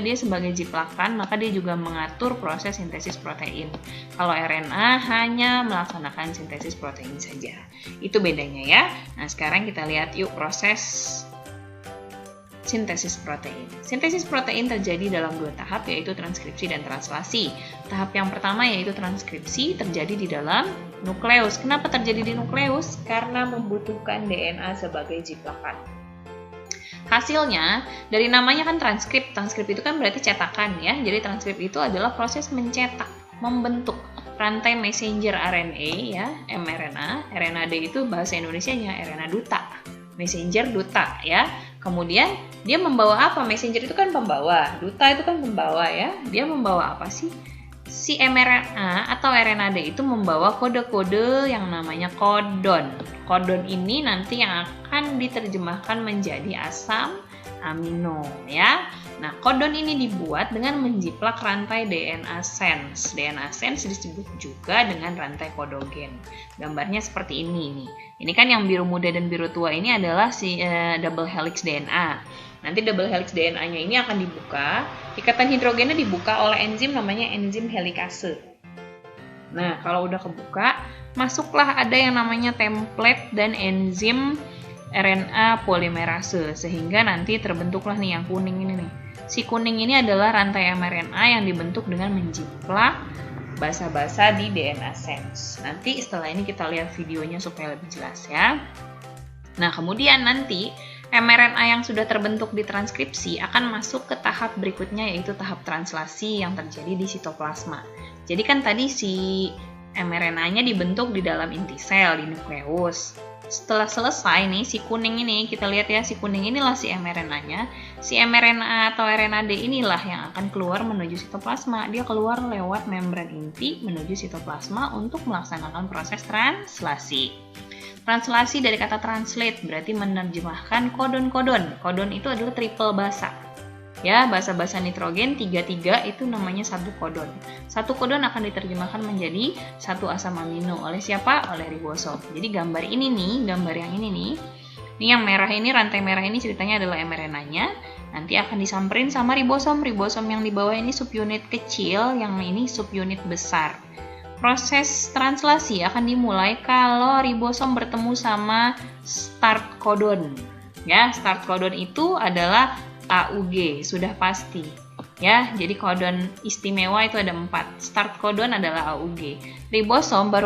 dia sebagai jiplakan, maka dia juga mengatur proses sintesis protein. Kalau RNA hanya melaksanakan sintesis protein saja. Itu bedanya ya. Nah, sekarang kita lihat yuk proses sintesis protein. Sintesis protein terjadi dalam dua tahap, yaitu transkripsi dan translasi. Tahap yang pertama yaitu transkripsi terjadi di dalam nukleus. Kenapa terjadi di nukleus? Karena membutuhkan DNA sebagai jiplakan. Hasilnya, dari namanya kan transkrip. Transkrip itu kan berarti cetakan ya. Jadi transkrip itu adalah proses mencetak, membentuk rantai messenger RNA ya, mRNA. RNA-D itu bahasa Indonesianya RNA duta. Messenger duta ya. Kemudian dia membawa apa? Messenger itu kan pembawa, duta itu kan pembawa ya. Dia membawa apa sih? Si mRNA atau RNA-D itu membawa kode-kode yang namanya kodon. Kodon ini nanti yang akan diterjemahkan menjadi asam amino ya. Nah, kodon ini dibuat dengan menjiplak rantai DNA sense. DNA sense disebut juga dengan rantai kodogen. Gambarnya seperti ini nih. Ini kan yang biru muda dan biru tua ini adalah si double helix DNA. Nanti double helix DNA-nya ini akan dibuka, ikatan hidrogennya dibuka oleh enzim namanya enzim helikase. Nah, kalau udah kebuka, masuklah ada yang namanya template dan enzim RNA polimerase, sehingga nanti terbentuklah nih yang kuning ini nih. Si kuning ini adalah rantai mRNA yang dibentuk dengan menjiplak basa-basa di DNA sense. Nanti setelah ini kita lihat videonya supaya lebih jelas ya. Nah, kemudian nanti mRNA yang sudah terbentuk di transkripsi akan masuk ke tahap berikutnya, yaitu tahap translasi yang terjadi di sitoplasma. Jadi kan tadi si mRNA-nya dibentuk di dalam inti sel, di nukleus. Setelah selesai nih, si kuning ini, kita lihat ya, si kuning inilah si mRNA-nya. Si mRNA atau RNA-D inilah yang akan keluar menuju sitoplasma. Dia keluar lewat membran inti menuju sitoplasma untuk melaksanakan proses translasi. Translasi dari kata translate berarti menerjemahkan kodon-kodon. Kodon itu adalah triple basa. Ya, basa-basa nitrogen 33 itu namanya satu kodon. Satu kodon akan diterjemahkan menjadi satu asam amino oleh siapa? Oleh ribosom. Jadi gambar ini nih, gambar yang ini nih. Ini yang merah ini, rantai merah ini ceritanya adalah mRNA-nya. Nanti akan disamperin sama ribosom. Ribosom yang di bawah ini subunit kecil, yang ini subunit besar. Proses translasi akan dimulai kalau ribosom bertemu sama start codon. Ya, start codon itu adalah AUG, sudah pasti. Ya, jadi kodon istimewa itu ada 4. Start codon adalah AUG. Ribosom baru